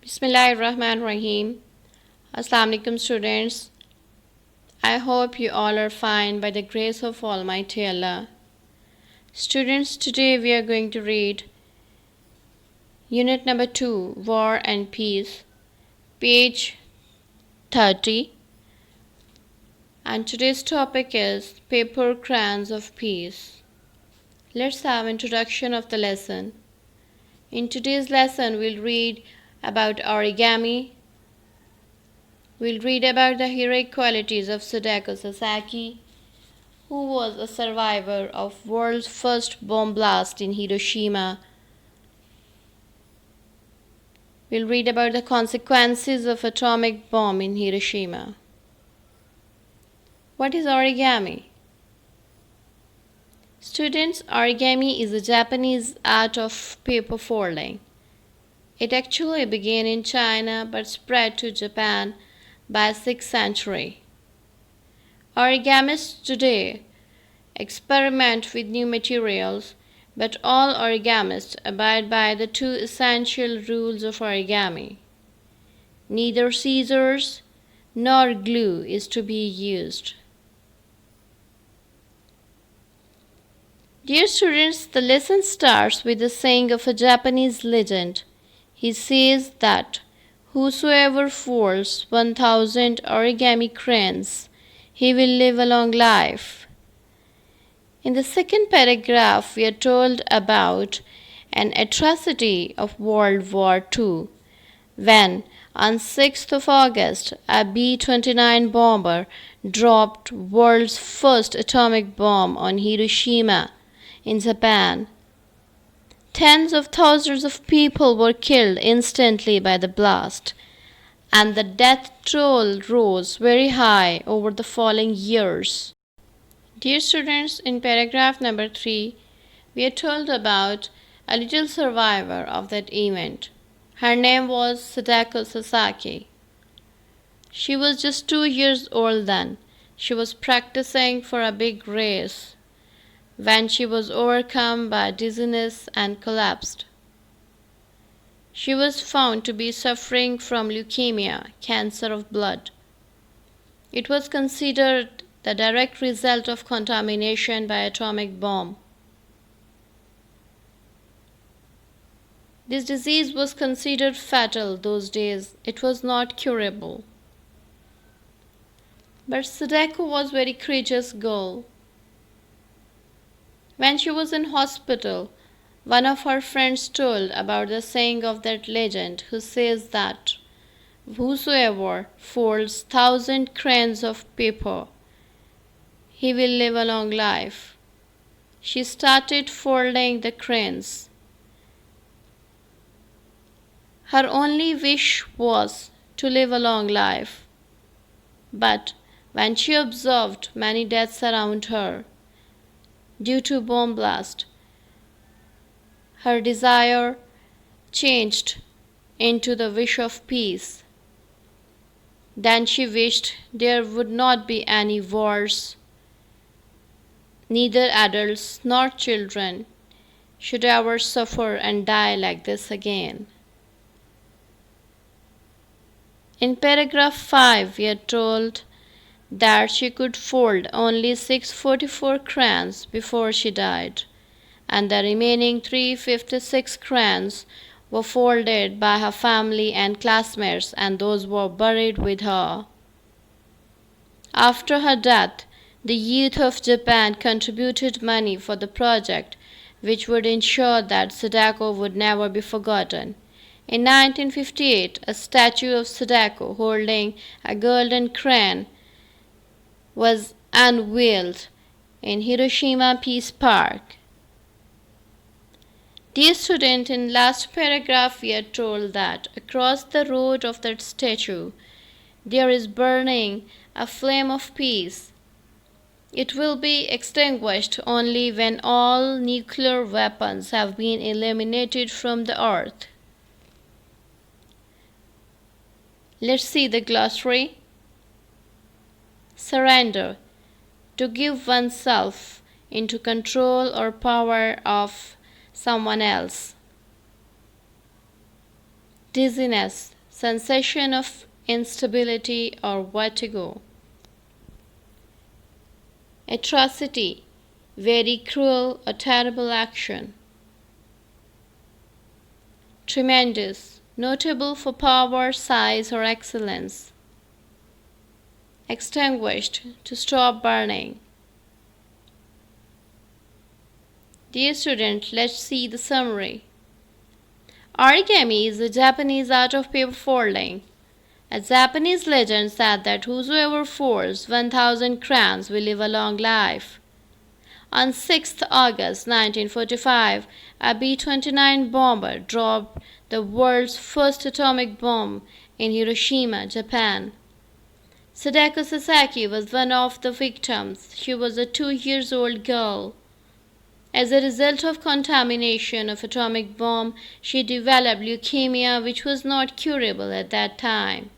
Bismillahirrahmanirrahim. Assalamu alaikum students. I hope you all are fine by the grace of Almighty Allah. Students, today we are going to read Unit number 2, War and Peace, page 30. And today's topic is Paper Crayons of Peace. Let's have introduction of the lesson. In today's lesson, we'll read about origami. We'll read about the heroic qualities of Sadako Sasaki, who was a survivor of world's first bomb blast in Hiroshima. We'll read about the consequences of atomic bomb in Hiroshima. What is origami? Students, origami is a Japanese art of paper folding. It actually began in China but spread to Japan by 6th century. Origamists today experiment with new materials, but all origamists abide by the two essential rules of origami. Neither scissors nor glue is to be used. Dear students, the lesson starts with the saying of a Japanese legend. He says that whosoever folds 1,000 origami crayons, he will live a long life. In the second paragraph, we are told about an atrocity of World War II, when on 6th of August, a B-29 bomber dropped world's first atomic bomb on Hiroshima in Japan. Tens of thousands of people were killed instantly by the blast, and the death toll rose very high over the following years. Dear students, in paragraph number 3, we are told about a little survivor of that event. Her name was Sadako Sasaki. She was just 2 years old then. She was practicing for a big race when she was overcome by dizziness and collapsed. She was found to be suffering from leukemia, cancer of blood. It was considered the direct result of contamination by atomic bomb. This disease was considered fatal those days. It was not curable. But Sadako was a very courageous girl. When she was in hospital, one of her friends told about the saying of that legend who says that whosoever folds 1,000 crayons of paper, he will live a long life. She started folding the crayons. Her only wish was to live a long life. But when she observed many deaths around her due to bomb blast, her desire changed into the wish of peace. Then she wished there would not be any wars. Neither adults nor children should ever suffer and die like this again. In paragraph 5, we are told that she could fold only 644 crayons before she died, and the remaining 356 crayons were folded by her family and classmates, and those were buried with her. After her death, the youth of Japan contributed money for the project, which would ensure that Sadako would never be forgotten. In 1958, a statue of Sadako holding a golden crayon was unveiled in Hiroshima Peace Park. Dear student, in last paragraph we are told that across the road of that statue there is burning a flame of peace. It will be extinguished only when all nuclear weapons have been eliminated from the earth. Let's see the glossary. Surrender, to give oneself into control or power of someone else. dizziness, sensation of instability or vertigo. Atrocity, very cruel or terrible action. Tremendous, notable for power, size, or excellence. Extinguished, to stop burning. Dear student, let's see the summary. Origami is a Japanese art of paper folding. A Japanese legend said that whosoever folds 1,000 crayons will live a long life. On 6th August 1945, a B-29 bomber dropped the world's first atomic bomb in Hiroshima, Japan. Sadako Sasaki was one of the victims. She was a 2-year-old girl. As a result of contamination of atomic bomb, she developed leukemia, which was not curable at that time.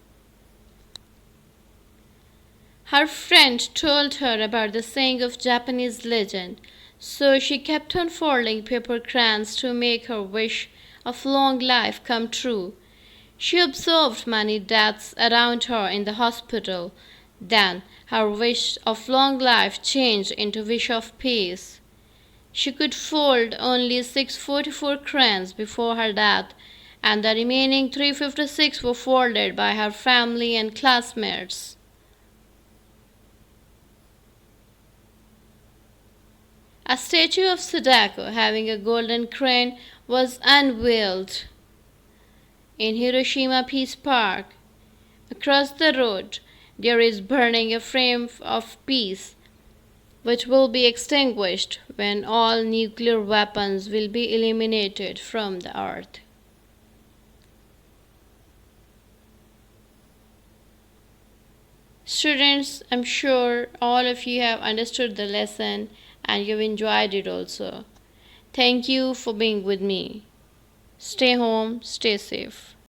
Her friend told her about the saying of Japanese legend, so she kept on folding paper crayons to make her wish of long life come true. She observed many deaths around her in the hospital. Then her wish of long life changed into wish of peace. She could fold only 644 crayons before her death, and the remaining 356 were folded by her family and classmates. A statue of Sadako having a golden crane was unveiled in Hiroshima Peace Park. Across the road, there is burning a flame of peace, which will be extinguished when all nuclear weapons will be eliminated from the earth. Students, I'm sure all of you have understood the lesson and you've enjoyed it also. Thank you for being with me. Stay home, stay safe.